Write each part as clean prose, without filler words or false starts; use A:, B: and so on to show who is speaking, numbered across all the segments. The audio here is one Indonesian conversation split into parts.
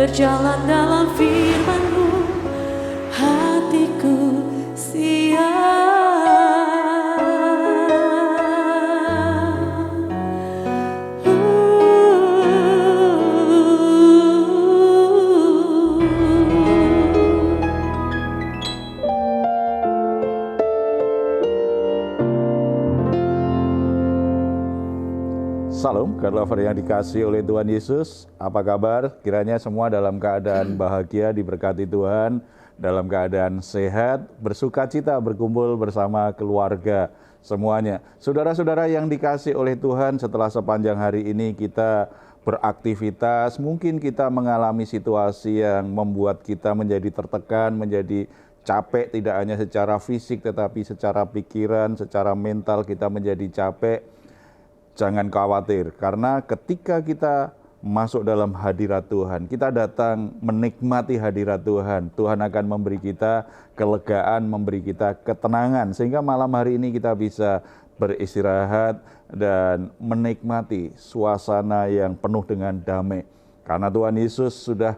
A: berjalan dalam firman-Mu, hatiku siap.
B: Salam, God lover yang dikasihi oleh Tuhan Yesus. Apa kabar? Kiranya semua dalam keadaan bahagia, diberkati Tuhan, dalam keadaan sehat, bersukacita, berkumpul bersama keluarga semuanya. Saudara-saudara yang dikasihi oleh Tuhan, setelah sepanjang hari ini kita beraktivitas, mungkin kita mengalami situasi yang membuat kita menjadi tertekan, menjadi capek, tidak hanya secara fisik tetapi secara pikiran, secara mental kita menjadi capek. Jangan khawatir, karena ketika kita masuk dalam hadirat Tuhan, kita datang menikmati hadirat Tuhan, Tuhan akan memberi kita kelegaan, memberi kita ketenangan, sehingga malam hari ini kita bisa beristirahat dan menikmati suasana yang penuh dengan damai. Karena Tuhan Yesus sudah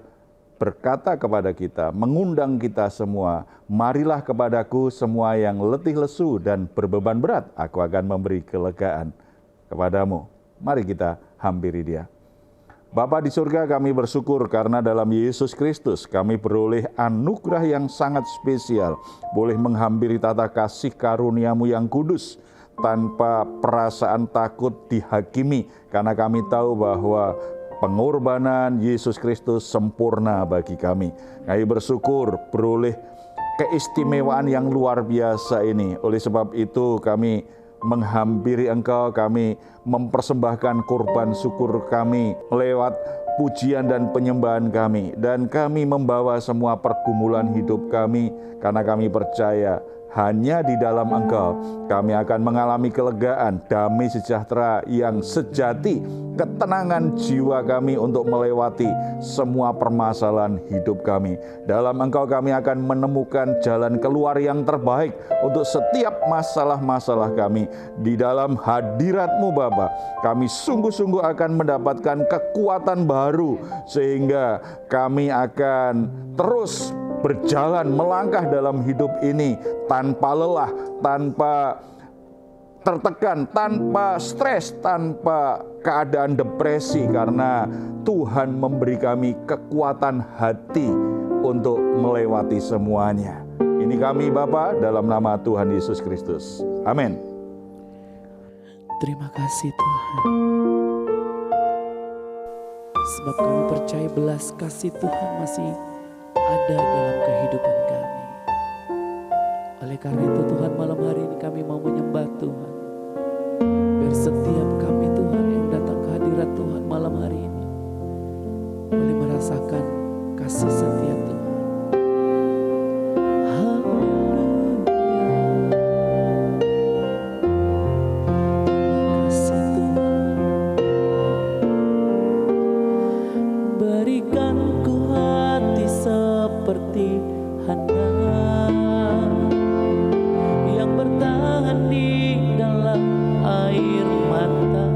B: berkata kepada kita, mengundang kita semua, marilah kepadaku semua yang letih lesu dan berbeban berat, aku akan memberi kelegaan kepadamu. Mari kita hampiri Dia. Bapa di surga, kami bersyukur karena dalam Yesus Kristus kami beroleh anugerah yang sangat spesial, boleh menghampiri tata kasih karunia-Mu yang kudus tanpa perasaan takut dihakimi, karena kami tahu bahwa pengorbanan Yesus Kristus sempurna bagi kami. Kami bersyukur beroleh keistimewaan yang luar biasa ini. Oleh sebab itu kami menghampiri Engkau, kami mempersembahkan korban syukur kami lewat pujian dan penyembahan kami, dan kami membawa semua pergumulan hidup kami, karena kami percaya hanya di dalam Engkau kami akan mengalami kelegaan, damai sejahtera yang sejati, ketenangan jiwa kami untuk melewati semua permasalahan hidup kami. Dalam Engkau kami akan menemukan jalan keluar yang terbaik untuk setiap masalah-masalah kami. Di dalam hadirat-Mu Bapa, kami sungguh-sungguh akan mendapatkan kekuatan baru, sehingga kami akan terus berjalan, melangkah dalam hidup ini tanpa lelah, tanpa tertekan, tanpa stres, tanpa keadaan depresi, karena Tuhan memberi kami kekuatan hati untuk melewati semuanya. Ini kami Bapa, dalam nama Tuhan Yesus Kristus. Amin.
C: Terima kasih Tuhan, sebab kami percaya belas kasih Tuhan masih ada dalam kehidupan kami. Oleh karena itu Tuhan, malam hari ini kami mau menyembah Tuhan. Biar setiap kami Tuhan yang datang ke hadirat Tuhan malam hari ini boleh merasakan kasih setia Tuhan.
A: Yang bertahan di dalam air mata,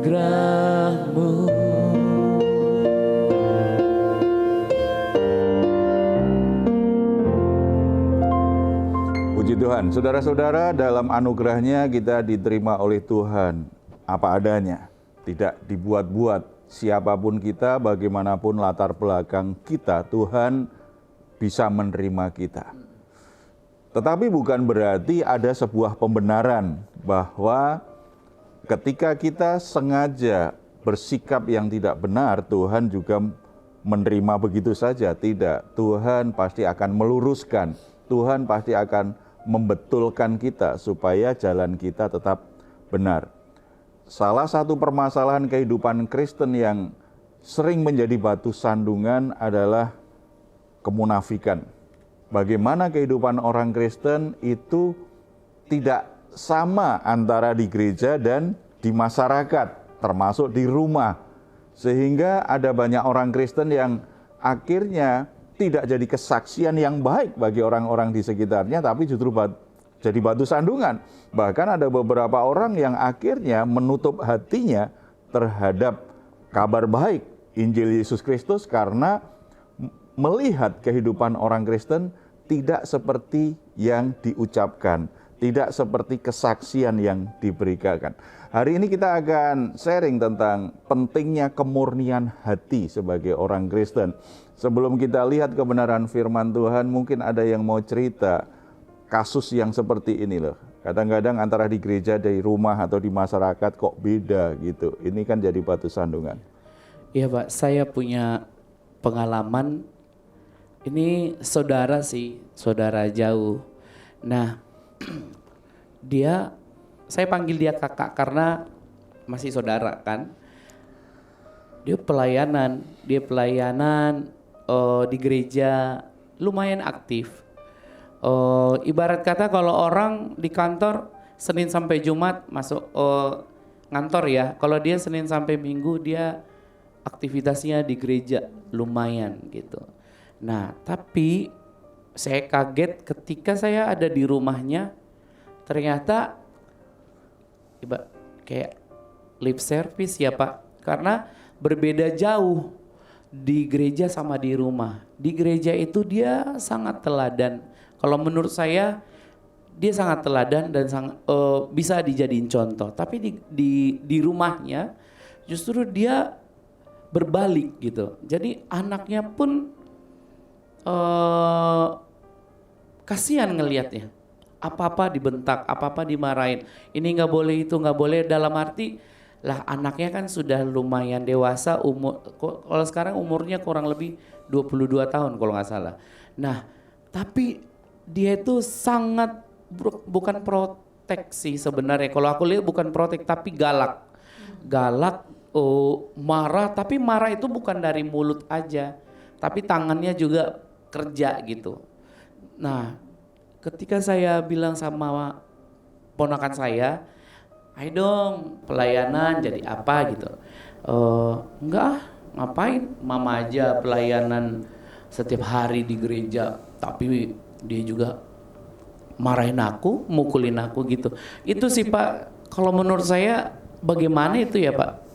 C: anugerah-Mu.
B: Puji Tuhan, saudara-saudara, dalam anugerahnya kita diterima oleh Tuhan apa adanya, tidak dibuat-buat. Siapapun kita, bagaimanapun latar belakang kita, Tuhan bisa menerima kita. Tetapi bukan berarti ada sebuah pembenaran bahwa ketika kita sengaja bersikap yang tidak benar, Tuhan juga menerima begitu saja. Tidak, Tuhan pasti akan meluruskan, Tuhan pasti akan membetulkan kita supaya jalan kita tetap benar. Salah satu permasalahan kehidupan Kristen yang sering menjadi batu sandungan adalah kemunafikan. Bagaimana kehidupan orang Kristen itu tidak sama antara di gereja dan di masyarakat, termasuk di rumah. Sehingga ada banyak orang Kristen yang akhirnya tidak jadi kesaksian yang baik bagi orang-orang di sekitarnya, tapi justru jadi batu sandungan. Bahkan ada beberapa orang yang akhirnya menutup hatinya terhadap kabar baik Injil Yesus Kristus karena melihat kehidupan orang Kristen tidak seperti yang diucapkan, tidak seperti kesaksian yang diberikan. Hari ini kita akan sharing tentang pentingnya kemurnian hati sebagai orang Kristen. Sebelum kita lihat kebenaran firman Tuhan, mungkin ada yang mau cerita kasus yang seperti ini loh. Kadang-kadang antara di gereja, di rumah, atau di masyarakat kok beda gitu. Ini kan jadi batu sandungan.
C: Iya Pak, saya punya pengalaman. Ini saudara sih, saudara jauh. Nah, saya panggil dia kakak karena masih saudara kan. Dia pelayanan di gereja lumayan aktif. Ibarat kata kalau orang di kantor Senin sampai Jumat masuk ngantor ya. Kalau dia Senin sampai Minggu dia aktivitasnya di gereja lumayan gitu. Nah, tapi saya kaget ketika saya ada di rumahnya, ternyata kayak lip service ya Pak, karena berbeda jauh di gereja sama di rumah. Di gereja itu dia sangat teladan. Kalau menurut saya dia sangat teladan dan bisa dijadiin contoh. Tapi di rumahnya justru dia berbalik gitu. Jadi anaknya pun kasihan ngelihatnya. Apa-apa dibentak, apa-apa dimarahin. Ini nggak boleh, itu nggak boleh. Dalam arti lah anaknya kan sudah lumayan dewasa, kalau sekarang umurnya kurang lebih 22 tahun kalau nggak salah. Nah, tapi dia itu sangat bukan proteksi sebenarnya. Kalau aku lihat bukan protek tapi galak. Galak, marah, tapi marah itu bukan dari mulut aja, tapi tangannya juga kerja gitu. Nah, ketika saya bilang sama ponakan saya, ayo dong pelayanan jadi apa gitu. Enggak, ngapain, mama aja pelayanan setiap hari di gereja. Tapi dia juga marahin aku, mukulin aku gitu. Itu sih Pak, kalau menurut saya bagaimana itu ya Pak?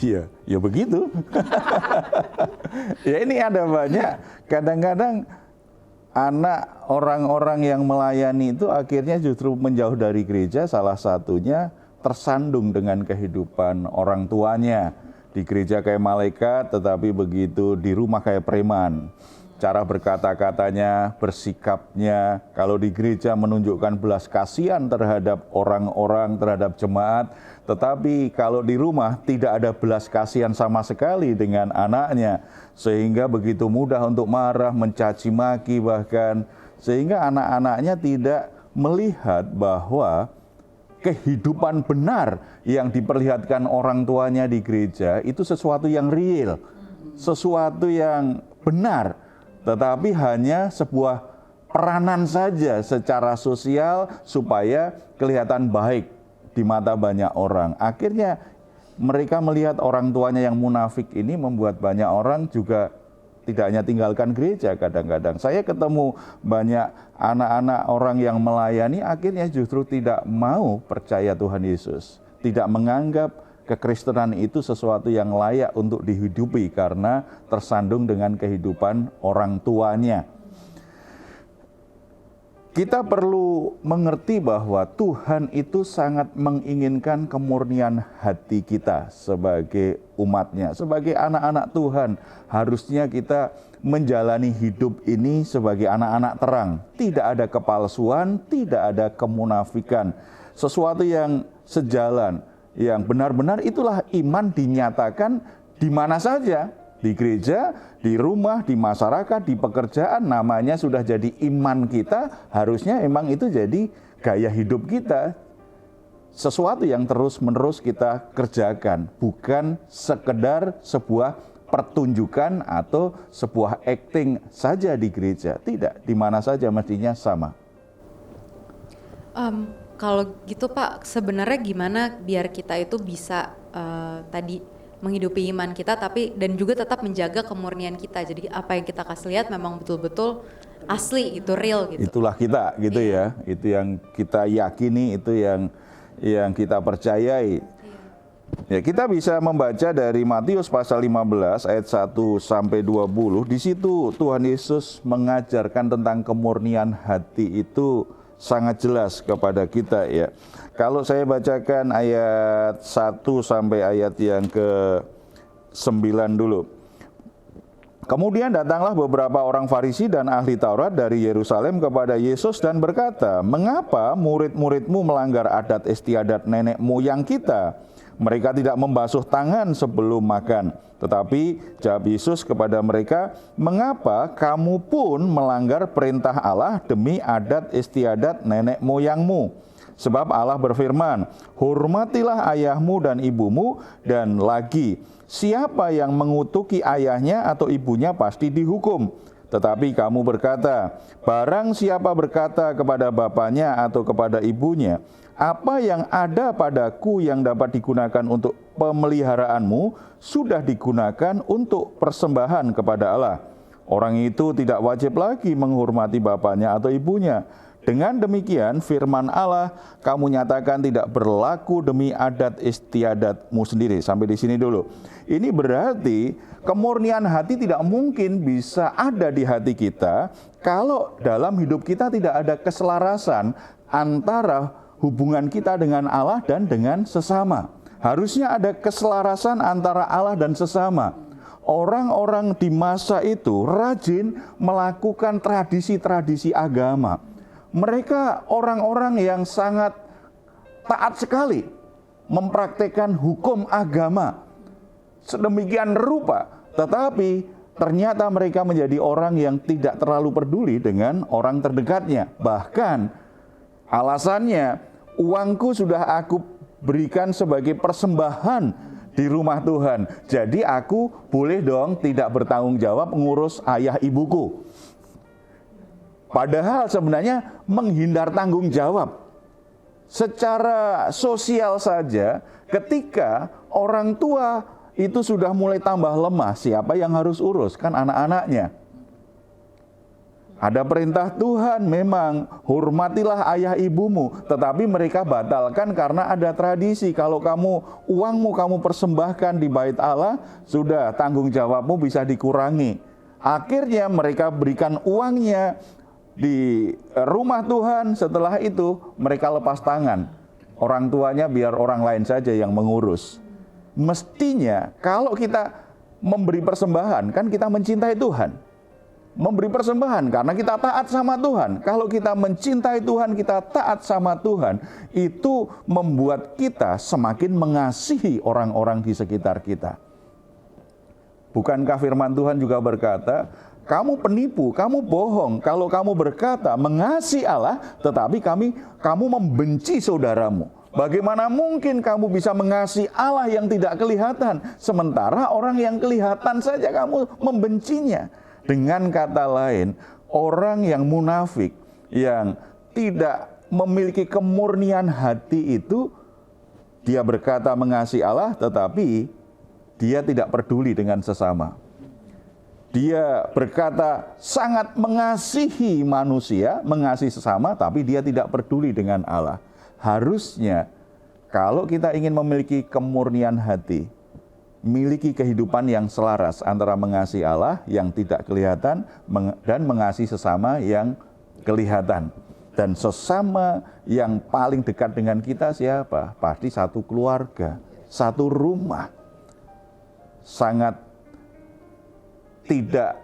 B: Iya, ya begitu. Ya ini ada banyak, kadang-kadang anak orang-orang yang melayani itu akhirnya justru menjauh dari gereja, salah satunya tersandung dengan kehidupan orang tuanya. Di gereja kayak malaikat, tetapi begitu di rumah kayak preman. Cara berkata-katanya, bersikapnya, kalau di gereja menunjukkan belas kasihan terhadap orang-orang, terhadap jemaat, tetapi kalau di rumah tidak ada belas kasihan sama sekali dengan anaknya, sehingga begitu mudah untuk marah, mencaci maki bahkan, sehingga anak-anaknya tidak melihat bahwa kehidupan benar yang diperlihatkan orang tuanya di gereja itu sesuatu yang real, sesuatu yang benar. Tetapi hanya sebuah peranan saja secara sosial supaya kelihatan baik di mata banyak orang. Akhirnya mereka melihat orang tuanya yang munafik ini membuat banyak orang juga tidak hanya tinggalkan gereja kadang-kadang. Saya ketemu banyak anak-anak orang yang melayani akhirnya justru tidak mau percaya Tuhan Yesus. Tidak menganggap kekristenan itu sesuatu yang layak untuk dihidupi karena tersandung dengan kehidupan orang tuanya. Kita perlu mengerti bahwa Tuhan itu sangat menginginkan kemurnian hati kita sebagai umatnya, sebagai anak-anak Tuhan. Harusnya kita menjalani hidup ini sebagai anak-anak terang. Tidak ada kepalsuan, tidak ada kemunafikan. Sesuatu yang sejalan, yang benar-benar itulah iman dinyatakan di mana saja. Di gereja, di rumah, di masyarakat, di pekerjaan, namanya sudah jadi iman kita, harusnya emang itu jadi gaya hidup kita. Sesuatu yang terus-menerus kita kerjakan, bukan sekedar sebuah pertunjukan atau sebuah acting saja di gereja. Tidak, di mana saja mestinya sama.
D: Kalau gitu Pak, sebenarnya gimana biar kita itu bisa tadi menghidupi iman kita dan juga tetap menjaga kemurnian kita. Jadi apa yang kita kasih lihat memang betul-betul asli, itu real gitu.
B: Itulah kita gitu ya. Itu yang kita yakini, itu yang kita percayai. Ya, kita bisa membaca dari Matius pasal 15 ayat 1 sampai 20. Di situ Tuhan Yesus mengajarkan tentang kemurnian hati itu sangat jelas kepada kita ya. Kalau saya bacakan ayat 1 sampai ayat yang ke-9 dulu. Kemudian datanglah beberapa orang Farisi dan ahli Taurat dari Yerusalem kepada Yesus dan berkata, "Mengapa murid-muridmu melanggar adat istiadat nenek moyang kita? Mereka tidak membasuh tangan sebelum makan." Tetapi jawab Yesus kepada mereka, "Mengapa kamu pun melanggar perintah Allah demi adat istiadat nenek moyangmu? Sebab Allah berfirman, hormatilah ayahmu dan ibumu, dan lagi, siapa yang mengutuki ayahnya atau ibunya pasti dihukum. Tetapi kamu berkata, barang siapa berkata kepada bapaknya atau kepada ibunya, apa yang ada padaku yang dapat digunakan untuk pemeliharaanmu, sudah digunakan untuk persembahan kepada Allah. Orang itu tidak wajib lagi menghormati bapaknya atau ibunya. Dengan demikian firman Allah kamu nyatakan tidak berlaku demi adat istiadatmu sendiri." Sampai di sini dulu. Ini berarti kemurnian hati tidak mungkin bisa ada di hati kita kalau dalam hidup kita tidak ada keselarasan antara hubungan kita dengan Allah dan dengan sesama. Harusnya ada keselarasan antara Allah dan sesama. Orang-orang di masa itu rajin melakukan tradisi-tradisi agama. Mereka orang-orang yang sangat taat sekali mempraktekkan hukum agama sedemikian rupa, tetapi ternyata mereka menjadi orang yang tidak terlalu peduli dengan orang terdekatnya. Bahkan alasannya, uangku sudah aku berikan sebagai persembahan di rumah Tuhan, jadi aku boleh dong tidak bertanggung jawab ngurus ayah ibuku. Padahal sebenarnya menghindar tanggung jawab. Secara sosial saja, ketika orang tua itu sudah mulai tambah lemah, siapa yang harus urus? Kan anak-anaknya. Ada perintah Tuhan memang, hormatilah ayah ibumu. Tetapi mereka batalkan karena ada tradisi. Kalau uangmu kamu persembahkan di bait Allah, sudah tanggung jawabmu bisa dikurangi. Akhirnya mereka berikan uangnya di rumah Tuhan, setelah itu mereka lepas tangan. Orang tuanya biar orang lain saja yang mengurus. Mestinya kalau kita memberi persembahan, kan kita mencintai Tuhan. Memberi persembahan karena kita taat sama Tuhan. Kalau kita mencintai Tuhan, kita taat sama Tuhan, itu membuat kita semakin mengasihi orang-orang di sekitar kita. Bukankah firman Tuhan juga berkata, kamu penipu, kamu bohong, kalau kamu berkata mengasihi Allah, tetapi kamu membenci saudaramu. Bagaimana mungkin kamu bisa mengasihi Allah yang tidak kelihatan, sementara orang yang kelihatan saja kamu membencinya? Dengan kata lain, orang yang munafik, yang tidak memiliki kemurnian hati itu, dia berkata mengasihi Allah, tetapi dia tidak peduli dengan sesama. Dia berkata sangat mengasihi manusia, mengasihi sesama, tapi dia tidak peduli dengan Allah. Harusnya Kalau kita ingin memiliki kemurnian hati, miliki kehidupan yang selaras antara mengasihi Allah yang tidak kelihatan dan mengasihi sesama yang kelihatan. Dan sesama yang paling dekat dengan kita siapa? Pasti satu keluarga, satu rumah. Sangat tidak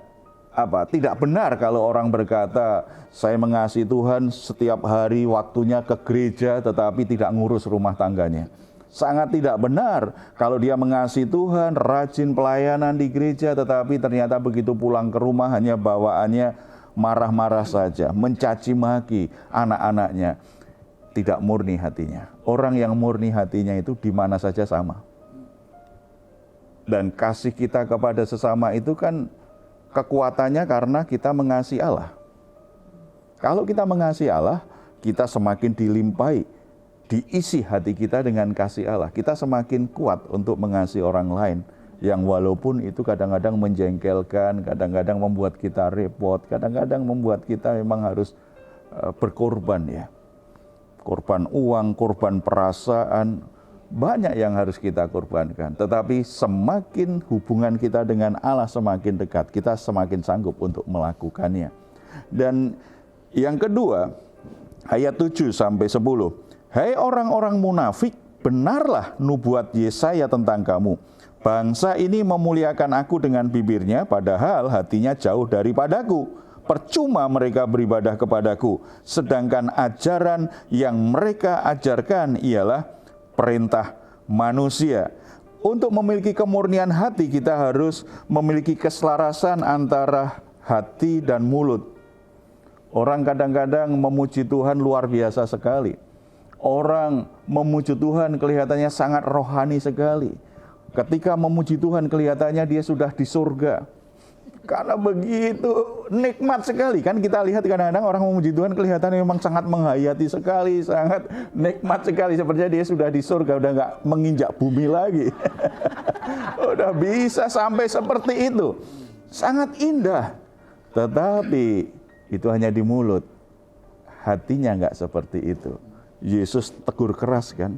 B: benar kalau orang berkata, saya mengasihi Tuhan setiap hari waktunya ke gereja tetapi tidak ngurus rumah tangganya. Sangat tidak benar kalau dia mengasihi Tuhan, rajin pelayanan di gereja, tetapi ternyata begitu pulang ke rumah hanya bawaannya marah-marah saja, mencaci maki anak-anaknya. Tidak murni hatinya. Orang yang murni hatinya itu di mana saja sama. Dan kasih kita kepada sesama itu kan kekuatannya karena kita mengasihi Allah. Kalau kita mengasihi Allah, kita semakin dilimpahi, diisi hati kita dengan kasih Allah. Kita semakin kuat untuk mengasihi orang lain yang walaupun itu kadang-kadang menjengkelkan, kadang-kadang membuat kita repot, kadang-kadang membuat kita memang harus berkorban ya. Korban uang, korban perasaan, banyak yang harus kita korbankan. Tetapi semakin hubungan kita dengan Allah semakin dekat, kita semakin sanggup untuk melakukannya. Dan yang kedua, ayat 7 sampai 10. Hai orang-orang munafik, benarlah nubuat Yesaya tentang kamu. Bangsa ini memuliakan aku dengan bibirnya, padahal hatinya jauh daripadaku. Percuma mereka beribadah kepadaku, sedangkan ajaran yang mereka ajarkan ialah perintah manusia. Untuk memiliki kemurnian hati, kita harus memiliki keselarasan antara hati dan mulut. Orang kadang-kadang memuji Tuhan luar biasa sekali. Orang memuji Tuhan kelihatannya sangat rohani sekali. Ketika memuji Tuhan kelihatannya dia sudah di surga. Karena begitu nikmat sekali. Kan kita lihat kadang-kadang orang memuji Tuhan kelihatannya memang sangat menghayati sekali. Sangat nikmat sekali. Sepertinya dia sudah di surga. Udah nggak menginjak bumi lagi. Udah bisa sampai seperti itu. Sangat indah. Tetapi itu hanya di mulut. Hatinya nggak seperti itu. Yesus tegur keras kan.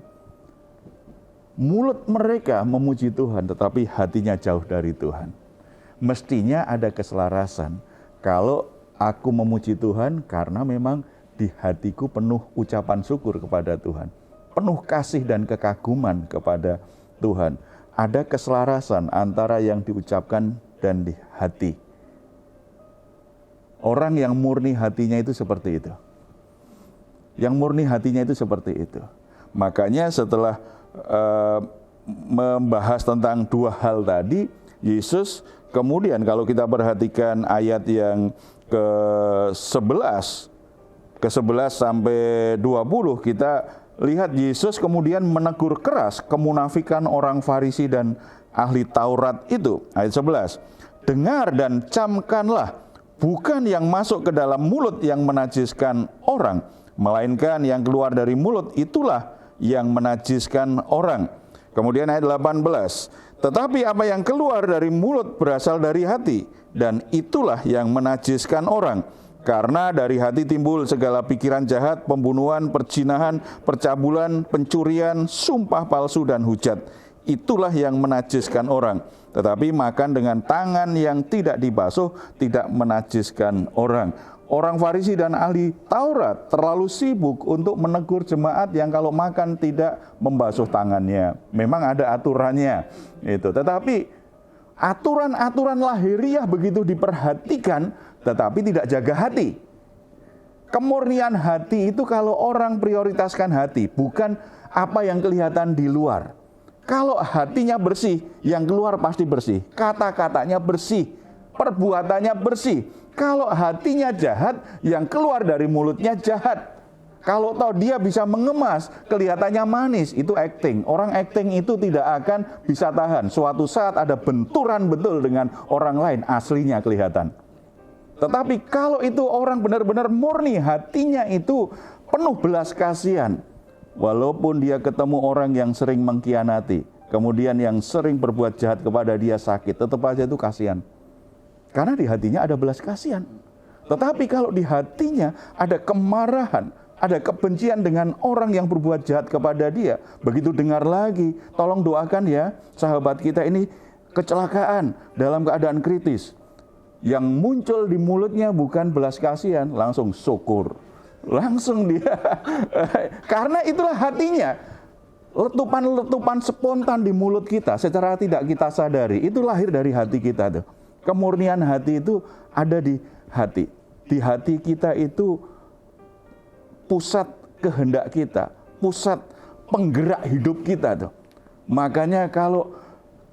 B: Mulut mereka memuji Tuhan, tetapi hatinya jauh dari Tuhan. Mestinya ada keselarasan. Kalau aku memuji Tuhan karena memang di hatiku penuh ucapan syukur kepada Tuhan. Penuh kasih dan kekaguman kepada Tuhan. Ada keselarasan antara yang diucapkan dan di hati. Orang yang murni hatinya itu seperti itu. Yang murni hatinya itu seperti itu. Makanya setelah membahas tentang dua hal tadi, Yesus kemudian kalau kita perhatikan ayat yang ke-11 sampai 20, kita lihat Yesus kemudian menegur keras kemunafikan orang Farisi dan ahli Taurat itu. Ayat 11. Dengar dan camkanlah, bukan yang masuk ke dalam mulut yang menajiskan orang, melainkan yang keluar dari mulut itulah yang menajiskan orang. Kemudian ayat 18. Tetapi apa yang keluar dari mulut berasal dari hati, dan itulah yang menajiskan orang. Karena dari hati timbul segala pikiran jahat, pembunuhan, perzinahan, percabulan, pencurian, sumpah palsu, dan hujat. Itulah yang menajiskan orang. Tetapi makan dengan tangan yang tidak dibasuh tidak menajiskan orang. Orang Farisi dan ahli Taurat terlalu sibuk untuk menegur jemaat yang kalau makan tidak membasuh tangannya. Memang ada aturannya. Tetapi aturan-aturan lahiriah begitu diperhatikan, tetapi tidak jaga hati. Kemurnian hati itu kalau orang prioritaskan hati, bukan apa yang kelihatan di luar. Kalau hatinya bersih, yang keluar pasti bersih. Kata-katanya bersih, perbuatannya bersih. Kalau hatinya jahat, yang keluar dari mulutnya jahat. Kalau tahu dia bisa mengemas, kelihatannya manis, itu acting. Orang acting itu tidak akan bisa tahan. Suatu saat ada benturan betul dengan orang lain, aslinya kelihatan. Tetapi kalau itu orang benar-benar murni, hatinya itu penuh belas kasihan. Walaupun dia ketemu orang yang sering mengkhianati, kemudian yang sering berbuat jahat kepada dia sakit, tetap aja itu kasihan. Karena di hatinya ada belas kasihan. Tetapi kalau di hatinya ada kemarahan, ada kebencian dengan orang yang berbuat jahat kepada dia. Begitu dengar lagi, tolong doakan ya, sahabat kita ini kecelakaan dalam keadaan kritis. Yang muncul di mulutnya bukan belas kasihan, langsung syukur. Langsung dia, karena itulah hatinya. Letupan-letupan spontan di mulut kita secara tidak kita sadari, itu lahir dari hati kita tuh. Kemurnian hati itu ada di hati. Di hati kita itu pusat kehendak kita, pusat penggerak hidup kita tuh. Makanya kalau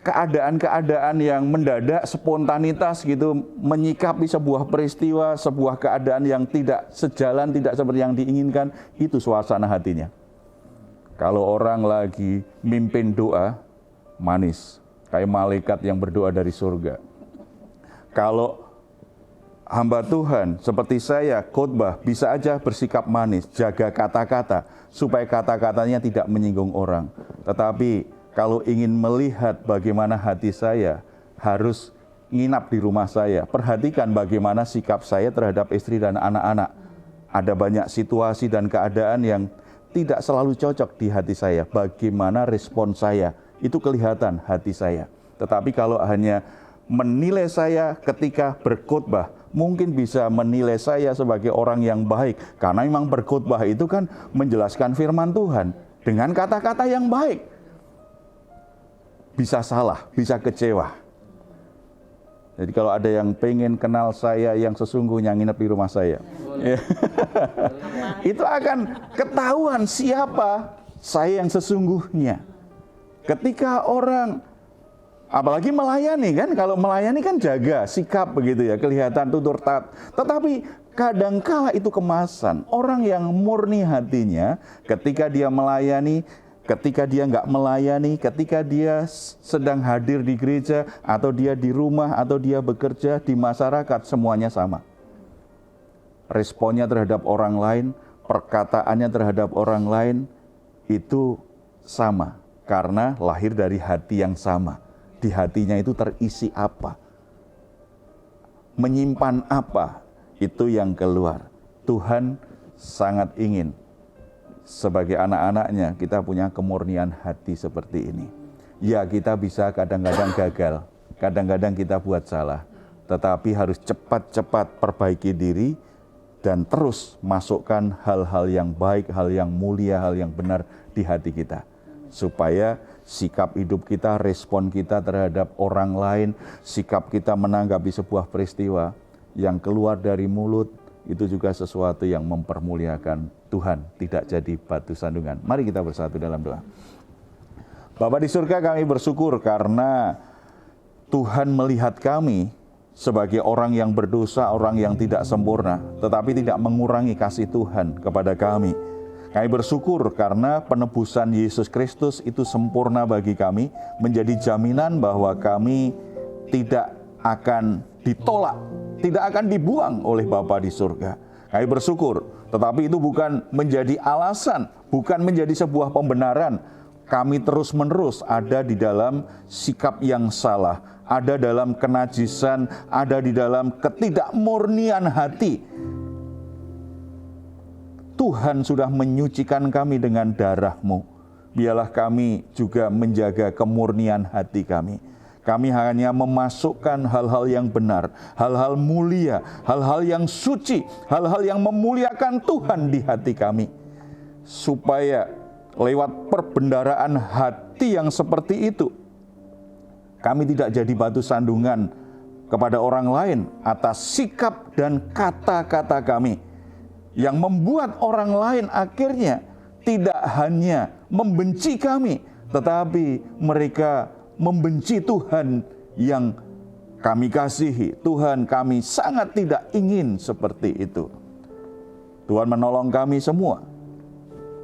B: keadaan-keadaan yang mendadak, spontanitas gitu, menyikapi sebuah peristiwa, sebuah keadaan yang tidak sejalan, tidak seperti yang diinginkan, itu suasana hatinya. Kalau orang lagi mimpin doa, manis, kayak malaikat yang berdoa dari surga. Kalau hamba Tuhan seperti saya khotbah, bisa aja bersikap manis, jaga kata-kata, supaya kata-katanya tidak menyinggung orang. Tetapi kalau ingin melihat bagaimana hati saya, harus nginap di rumah saya. Perhatikan bagaimana sikap saya terhadap istri dan anak-anak. Ada banyak situasi dan keadaan yang tidak selalu cocok di hati saya. Bagaimana respon saya, itu kelihatan hati saya. Tetapi kalau hanya menilai saya ketika berkhotbah, mungkin bisa menilai saya sebagai orang yang baik. Karena memang berkhotbah itu kan menjelaskan firman Tuhan dengan kata-kata yang baik. Bisa salah, bisa kecewa. Jadi kalau ada yang pengen kenal saya yang sesungguhnya, nginep di rumah saya. Itu akan ketahuan siapa saya yang sesungguhnya. Ketika orang, apalagi melayani kan, kalau melayani kan jaga sikap begitu ya, kelihatan tutur taat. Tetapi kadangkala itu kemasan. Orang yang murni hatinya ketika dia melayani, ketika dia nggak melayani, ketika dia sedang hadir di gereja, atau dia di rumah, atau dia bekerja di masyarakat, semuanya sama. Responnya terhadap orang lain, perkataannya terhadap orang lain, itu sama. Karena lahir dari hati yang sama. Di hatinya itu terisi apa? Menyimpan apa? Itu yang keluar. Tuhan sangat ingin sebagai anak-anaknya kita punya kemurnian hati seperti ini. Ya, kita bisa kadang-kadang gagal, kadang-kadang kita buat salah, tetapi harus cepat-cepat perbaiki diri dan terus masukkan hal-hal yang baik, hal yang mulia, hal yang benar di hati kita. Supaya sikap hidup kita, respon kita terhadap orang lain, sikap kita menanggapi sebuah peristiwa yang keluar dari mulut, itu juga sesuatu yang mempermuliakan Tuhan, tidak jadi batu sandungan. Mari kita bersatu dalam doa. Bapa di surga, kami bersyukur karena Tuhan melihat kami sebagai orang yang berdosa, orang yang tidak sempurna, tetapi tidak mengurangi kasih Tuhan kepada kami. Kami bersyukur karena penebusan Yesus Kristus itu sempurna bagi kami, menjadi jaminan bahwa kami tidak akan ditolak, tidak akan dibuang oleh Bapa di surga. Kami bersyukur, tetapi itu bukan menjadi alasan, bukan menjadi sebuah pembenaran. Kami terus-menerus ada di dalam sikap yang salah, ada dalam kenajisan, ada di dalam ketidakmurnian hati. Tuhan sudah menyucikan kami dengan darah-Mu. Biarlah kami juga menjaga kemurnian hati kami. Kami hanya memasukkan hal-hal yang benar, hal-hal mulia, hal-hal yang suci, hal-hal yang memuliakan Tuhan di hati kami. Supaya lewat perbendaharaan hati yang seperti itu, kami tidak jadi batu sandungan kepada orang lain atas sikap dan kata-kata kami, yang membuat orang lain akhirnya tidak hanya membenci kami, tetapi mereka membenci Tuhan yang kami kasihi. Tuhan, kami sangat tidak ingin seperti itu. Tuhan menolong kami semua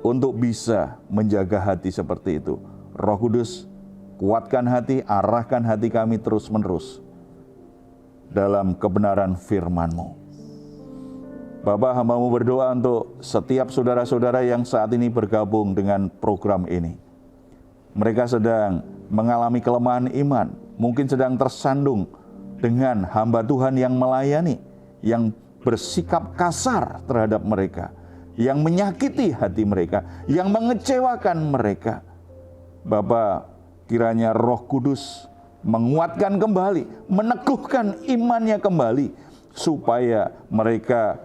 B: untuk bisa menjaga hati seperti itu. Roh Kudus, kuatkan hati, arahkan hati kami terus-menerus dalam kebenaran firman-Mu. Bapa, hamba-Mu berdoa untuk setiap saudara-saudara yang saat ini bergabung dengan program ini. Mereka sedang mengalami kelemahan iman, mungkin sedang tersandung dengan hamba Tuhan yang melayani, yang bersikap kasar terhadap mereka, yang menyakiti hati mereka, yang mengecewakan mereka. Bapa, kiranya Roh Kudus menguatkan kembali, meneguhkan imannya kembali, supaya mereka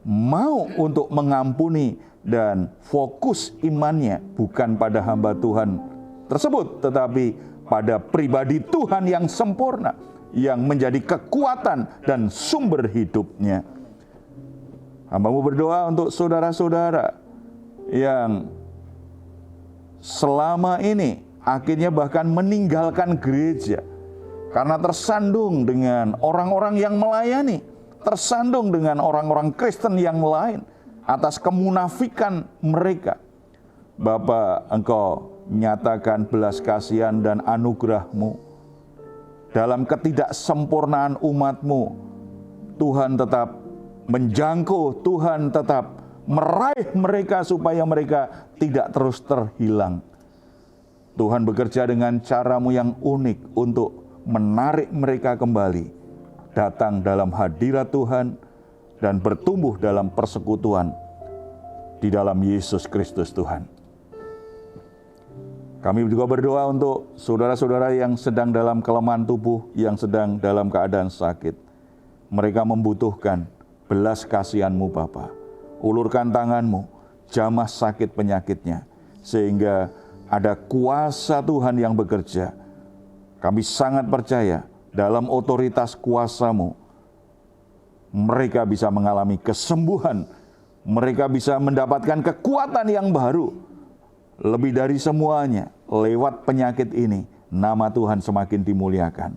B: mau untuk mengampuni dan fokus imannya bukan pada hamba Tuhan tersebut, tetapi pada pribadi Tuhan yang sempurna, yang menjadi kekuatan dan sumber hidupnya. Hamba-Mu berdoa untuk saudara-saudara yang selama ini akhirnya bahkan meninggalkan gereja karena tersandung dengan orang-orang yang melayani, tersandung dengan orang-orang Kristen yang lain atas kemunafikan mereka. Bapa, Engkau nyatakan belas kasihan dan anugerah-Mu dalam ketidaksempurnaan umat-Mu. Tuhan tetap menjangkau, Tuhan tetap meraih mereka supaya mereka tidak terus terhilang. Tuhan bekerja dengan cara-Mu yang unik untuk menarik mereka kembali, datang dalam hadirat Tuhan dan bertumbuh dalam persekutuan di dalam Yesus Kristus Tuhan. Kami juga berdoa untuk saudara-saudara yang sedang dalam kelemahan tubuh, yang sedang dalam keadaan sakit. Mereka membutuhkan belas kasihan-Mu Bapa. Ulurkan tangan-Mu, jamah sakit penyakitnya, sehingga ada kuasa Tuhan yang bekerja. Kami sangat percaya dalam otoritas kuasa-Mu, mereka bisa mengalami kesembuhan, mereka bisa mendapatkan kekuatan yang baru. Lebih dari semuanya, lewat penyakit ini, nama Tuhan semakin dimuliakan.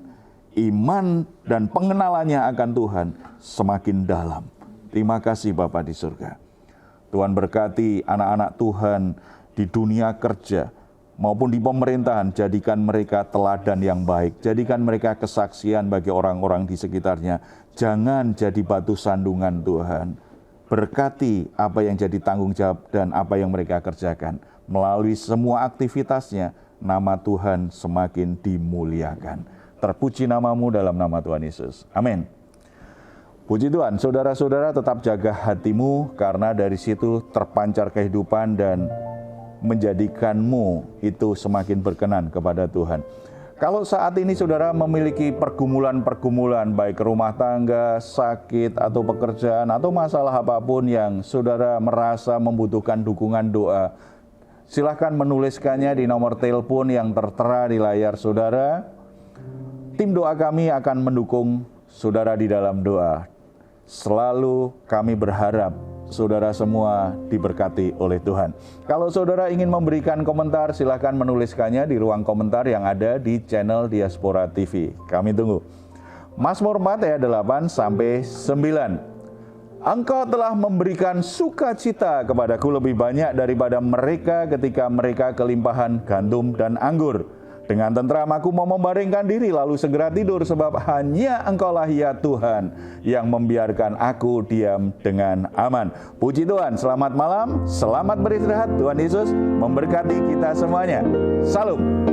B: Iman dan pengenalannya akan Tuhan semakin dalam. Terima kasih Bapa di surga. Tuhan berkati anak-anak Tuhan di dunia kerja maupun di pemerintahan. Jadikan mereka teladan yang baik. Jadikan mereka kesaksian bagi orang-orang di sekitarnya. Jangan jadi batu sandungan Tuhan. Berkati apa yang jadi tanggung jawab dan apa yang mereka kerjakan. Melalui semua aktivitasnya, nama Tuhan semakin dimuliakan. Terpuji nama-Mu dalam nama Tuhan Yesus. Amin. Puji Tuhan, saudara-saudara tetap jaga hatimu karena dari situ terpancar kehidupan dan menjadikanmu itu semakin berkenan kepada Tuhan. Kalau saat ini saudara memiliki pergumulan-pergumulan baik rumah tangga, sakit atau pekerjaan atau masalah apapun yang saudara merasa membutuhkan dukungan doa, silahkan menuliskannya di nomor telepon yang tertera di layar saudara. Tim doa kami akan mendukung saudara di dalam doa. Selalu kami berharap saudara semua diberkati oleh Tuhan. Kalau saudara ingin memberikan komentar, silahkan menuliskannya di ruang komentar yang ada di channel Diaspora TV. Kami tunggu. Mazmur 4 ayat 8 sampai 9. Engkau telah memberikan sukacita kepadaku lebih banyak daripada mereka ketika mereka kelimpahan gandum dan anggur. Dengan tentram aku mau membaringkan diri lalu segera tidur, sebab hanya Engkaulah ya Tuhan yang membiarkan aku diam dengan aman. Puji Tuhan, selamat malam, selamat beristirahat. Tuhan Yesus memberkati kita semuanya. Salam.